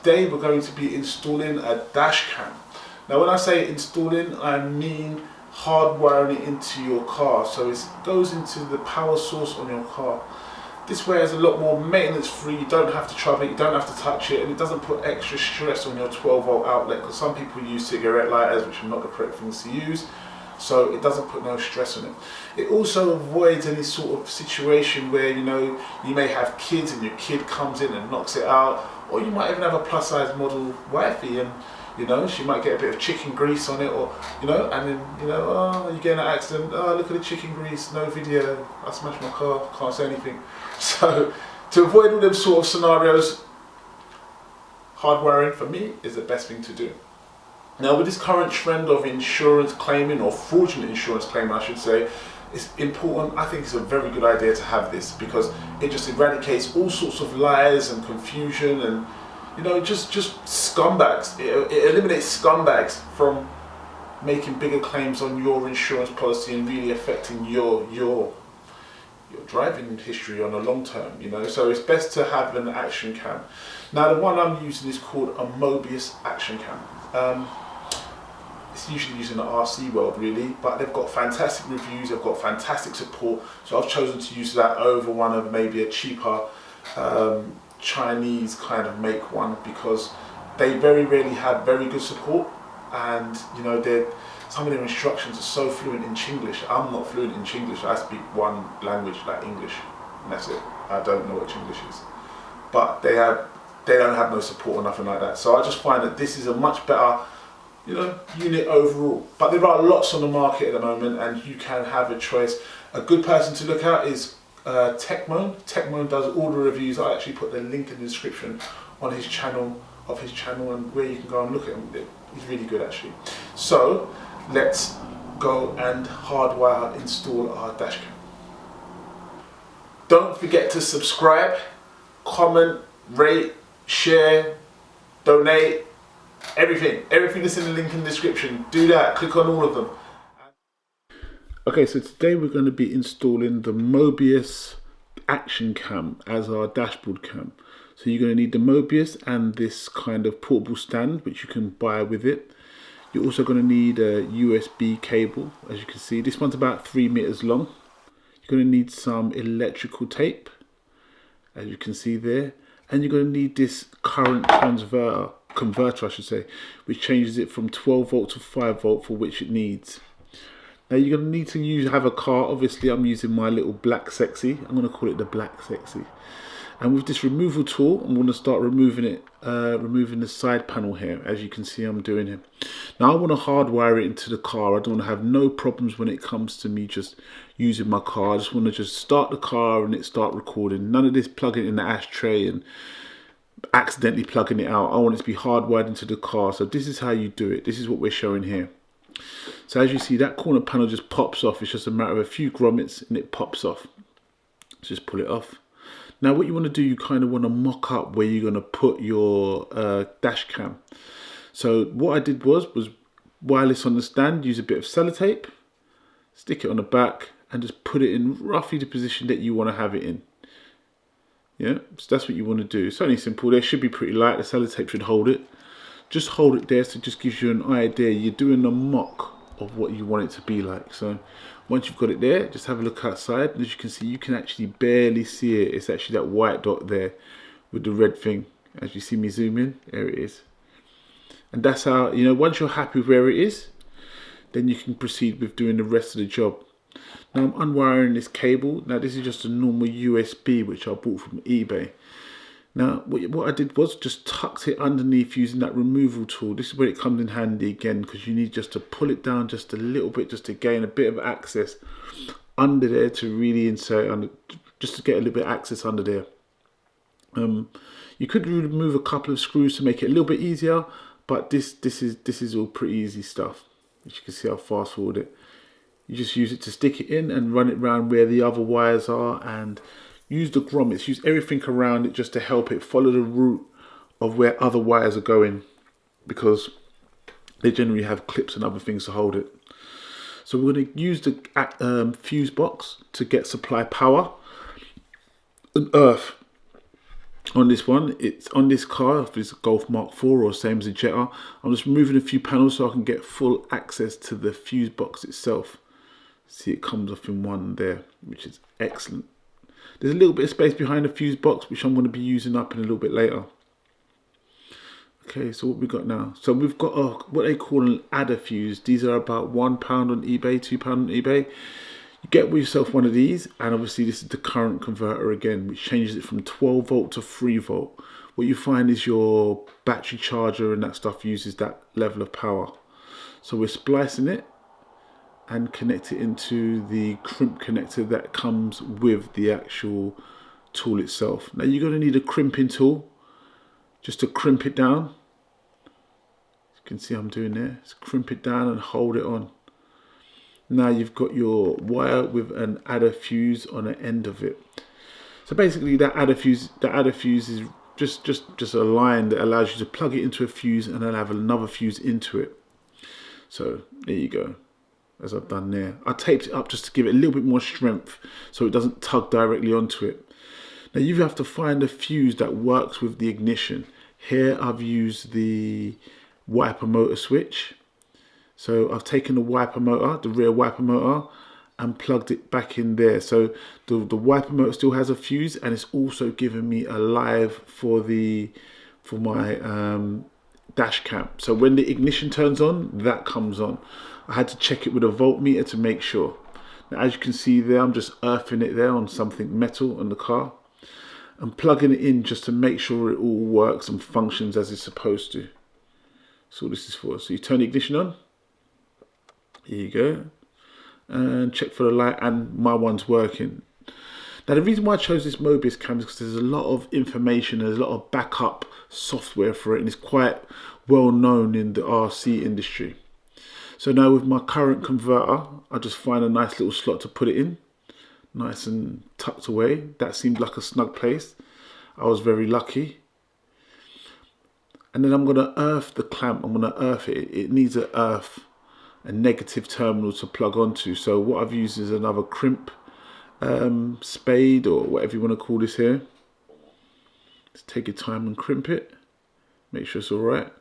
today we're going to be installing a dash cam. Now when I say installing, I mean hardwiring it into your car, so it goes into the power source on your car. This way is a lot more maintenance free, you don't have to trouble it, you don't have to touch it, and it doesn't put extra stress on your 12-volt outlet, because some people use cigarette lighters, which are not the correct things to use, so it doesn't put no stress on it. It also avoids any sort of situation where, you know, you may have kids and your kid comes in and knocks it out, or you might even have a plus size model wifey and, you know, she might get a bit of chicken grease on it, or, you know, and then, you know, oh, you get in an accident, oh, look at the chicken grease, no video, I smashed my car, can't say anything. So, to avoid all them sort of scenarios, hardwiring for me is the best thing to do. Now, with this current trend of insurance claiming, or fraudulent insurance claiming I should say, it's important, I think it's a very good idea to have this, because it just eradicates all sorts of lies and confusion and, you know, just scumbags. It eliminates scumbags from making bigger claims on your insurance policy and really affecting your driving history on a long term, you know. So it's best to have an action cam. Now the one I'm using is called a Mobius action cam. It's usually used in the RC world really, but they've got fantastic reviews, they've got fantastic support, so I've chosen to use that over one of maybe a cheaper Chinese kind of make one, because they very rarely have very good support, and you know, some of their instructions are so fluent in Chinglish. I'm not fluent in Chinglish, I speak one language, like English, and that's it. I don't know what Chinglish is, but they don't have no support or nothing like that. So I just find that this is a much better, you know, unit overall. But there are lots on the market at the moment, and you can have a choice. A good person to look at is Techmoan. Techmoan does all the reviews. I actually put the link in the description on his channel, and where you can go and look at him. He's really good actually. So let's go and hardwire install our dashcam. Don't forget to subscribe, comment, rate, share, donate, everything that's in the link in the description. Do that, click on all of them. Okay, so today we're going to be installing the Mobius action cam as our dashboard cam. So you're going to need the Mobius and this kind of portable stand, which you can buy with it. You're also going to need a USB cable, as you can see. This one's about 3 meters long. You're going to need some electrical tape, as you can see there. And you're going to need this current converter I should say, which changes it from 12 volt to 5 volt for which it needs. Now you're going to need to have a car. Obviously I'm using my little black sexy. I'm going to call it the black sexy. And with this removal tool, I'm going to start removing it, removing the side panel here, as you can see I'm doing here. Now I want to hardwire it into the car. I don't want to have no problems when it comes to me just using my car. I just want to just start the car and it start recording. None of this plugging in the ashtray and accidentally plugging it out. I want it to be hardwired into the car. So this is how you do it. This is what we're showing here. So as you see, that corner panel just pops off. It's just a matter of a few grommets and it pops off. Just pull it off. Now what you want to do, you kind of want to mock up where you're going to put your dash cam. So what I did was wire this on the stand, use a bit of sellotape, stick it on the back and just put it in roughly the position that you want to have it in. Yeah, so that's what you want to do. It's only simple. They should be pretty light. The sellotape should hold it. Just hold it there, so it just gives you an idea. You're doing a mock of what you want it to be like. So once you've got it there, just have a look outside. And as you can see, you can actually barely see it. It's actually that white dot there with the red thing. As you see me zoom in, there it is. And that's how, you know, once you're happy with where it is, then you can proceed with doing the rest of the job. Now I'm unwiring this cable. Now this is just a normal USB which I bought from eBay. Now what I did was just tucked it underneath using that removal tool. This is where it comes in handy again, because you need just to pull it down just a little bit, just to gain a bit of access under there to really insert under, just to get a little bit of access under there. You could remove a couple of screws to make it a little bit easier, but this is all pretty easy stuff. As you can see, I'll fast forward it. You just use it to stick it in and run it around where the other wires are, and use the grommets, use everything around it just to help it follow the route of where other wires are going, because they generally have clips and other things to hold it. So we're going to use the fuse box to get supply power and earth. on this one. It's on this car, if it's a Golf Mark 4 or same as a Jetta. I'm just removing a few panels so I can get full access to the fuse box itself. See, it comes off in one there, which is excellent. There's a little bit of space behind the fuse box, which I'm going to be using up in a little bit later. Okay, so what we got now? So we've got what they call an adder fuse. These are about £1 on eBay, £2 on eBay. You get yourself one of these, and obviously this is the current converter again, which changes it from 12 volt to 3 volt. What you find is your battery charger and that stuff uses that level of power. So we're splicing it and connect it into the crimp connector that comes with the actual tool itself. Now you're going to need a crimping tool just to crimp it down. You can see I'm doing there. Just crimp it down and hold it on. Now you've got your wire with an adder fuse on the end of it. So basically that adder fuse is just a line that allows you to plug it into a fuse and then have another fuse into it. So there you go, as I've done there. I taped it up just to give it a little bit more strength so it doesn't tug directly onto it. Now you have to find a fuse that works with the ignition. Here I've used the wiper motor switch. So I've taken the wiper motor, the rear wiper motor, and plugged it back in there. So the wiper motor still has a fuse, and it's also given me a live for my dash cam. So when the ignition turns on, that comes on. I had to check it with a voltmeter to make sure. Now as you can see there, I'm just earthing it there on something metal on the car. I'm plugging it in just to make sure it all works and functions as it's supposed to. That's all this is for. So you turn the ignition on. Here you go. And check for the light, and my one's working. Now the reason why I chose this Mobius cam is because there's a lot of information, there's a lot of backup software for it, and it's quite well known in the RC industry. So now with my current converter, I just find a nice little slot to put it in. Nice and tucked away. That seemed like a snug place. I was very lucky. And then I'm going to earth the clamp. I'm going to earth it. It needs a negative terminal to plug onto. So what I've used is another crimp spade, or whatever you want to call this here. Just take your time and crimp it. Make sure it's all right.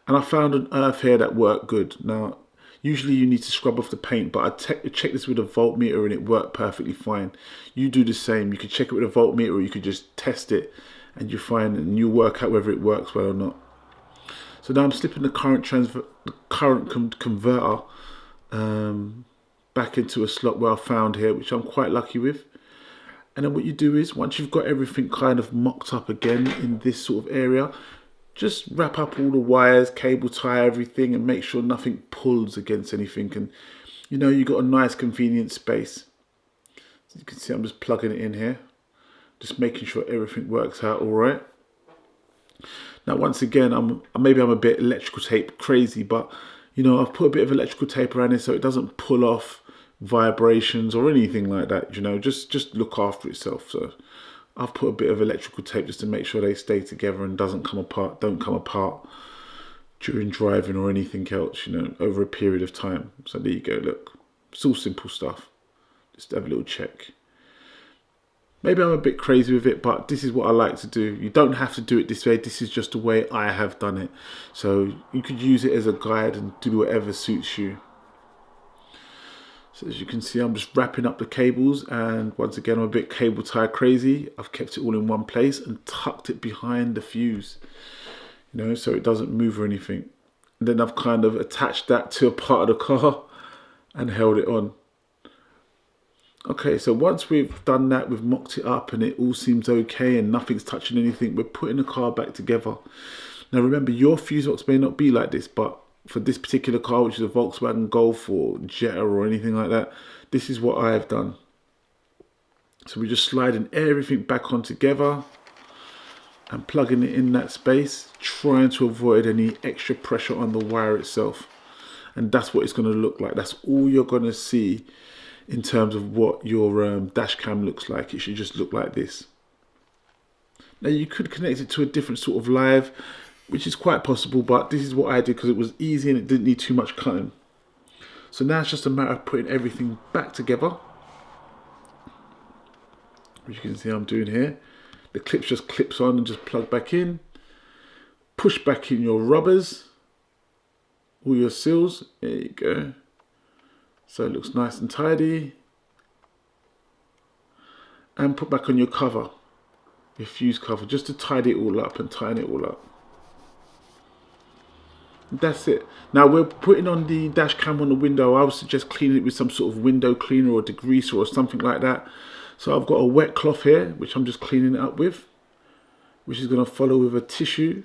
And I found an earth here that worked good. Now, usually you need to scrub off the paint, but I checked this with a voltmeter and it worked perfectly fine. You do the same. You could check it with a voltmeter, or you could just test it and you find, and you work out whether it works well or not. So now I'm slipping the current converter back into a slot where I found here, which I'm quite lucky with. And then what you do is, once you've got everything kind of mocked up again in this sort of area, just wrap up all the wires, cable tie everything, and make sure nothing pulls against anything. And you know, you've got a nice convenient space. As you can see, I'm just plugging it in here, just making sure everything works out all right. Now, once again, maybe I'm a bit electrical tape crazy, but you know, I've put a bit of electrical tape around it so it doesn't pull off vibrations or anything like that. You know, just look after itself. So I've put a bit of electrical tape just to make sure they stay together and don't come apart during driving or anything else, you know, over a period of time. So there you go, look, it's all simple stuff. Just have a little check. Maybe I'm a bit crazy with it, but this is what I like to do. You don't have to do it this way. This is just the way I have done it. So you could use it as a guide and do whatever suits you. So as you can see, I'm just wrapping up the cables, and once again, I'm a bit cable tie crazy. I've kept it all in one place and tucked it behind the fuse, you know, so it doesn't move or anything. And then I've kind of attached that to a part of the car and held it on. Okay, so once we've done that, we've mocked it up and it all seems okay and nothing's touching anything, we're putting the car back together. Now remember, your fuse box may not be like this, but for this particular car, which is a Volkswagen Golf or Jetta or anything like that, this is what I have done. So we're just sliding everything back on together and plugging it in that space, trying to avoid any extra pressure on the wire itself. And that's what it's going to look like. That's all you're going to see in terms of what your dash cam looks like. It should just look like this. Now you could connect it to a different sort of live, which is quite possible, but this is what I did because it was easy and it didn't need too much cutting. So now it's just a matter of putting everything back together, which you can see I'm doing here. The clips just clips on and just plug back in. Push back in your rubbers, all your seals. There you go. So it looks nice and tidy. And put back on your cover, your fuse cover, just to tidy it all up and tighten it all up. That's it. Now we're putting on the dash cam on the window. I would suggest cleaning it with some sort of window cleaner or degreaser or something like that. So I've got a wet cloth here, which I'm just cleaning it up with, which is going to follow with a tissue,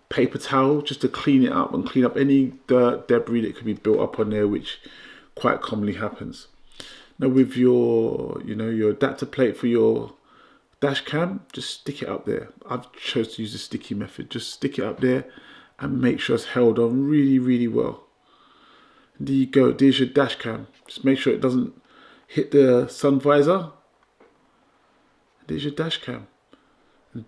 paper towel, just to clean it up and clean up any dirt, debris that could be built up on there, which quite commonly happens. Now with your, your adapter plate for your dash cam, just stick it up there. I've chose to use the sticky method. Just stick it up there and make sure it's held on really, really well. And there you go, there's your dash cam. Just make sure it doesn't hit the sun visor. There's your dash cam. And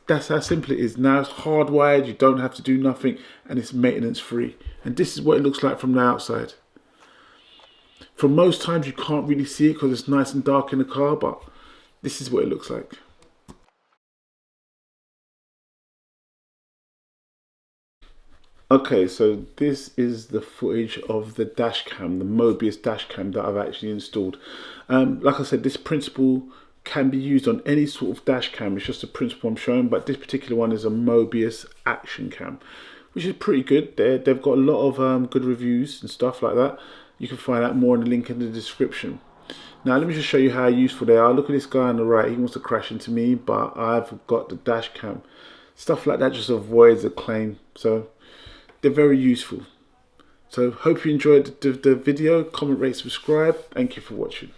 that's how simple it is. Now it's hardwired, you don't have to do nothing, and it's maintenance free. And this is what it looks like from the outside. For most times you can't really see it because it's nice and dark in the car, but this is what it looks like. Okay, so this is the footage of the dash cam, the Mobius dash cam that I've actually installed. Like I said, this principle can be used on any sort of dash cam. It's just a principle I'm showing, but this particular one is a Mobius action cam, which is pretty good. They've got a lot of good reviews and stuff like that. You can find out more in the link in the description. Now let me just show you how useful they are. Look at this guy on the right, he wants to crash into me, but I've got the dash cam. Stuff like that just avoids a claim. So they're very useful. So hope you enjoyed the video. Comment, rate, subscribe. Thank you for watching.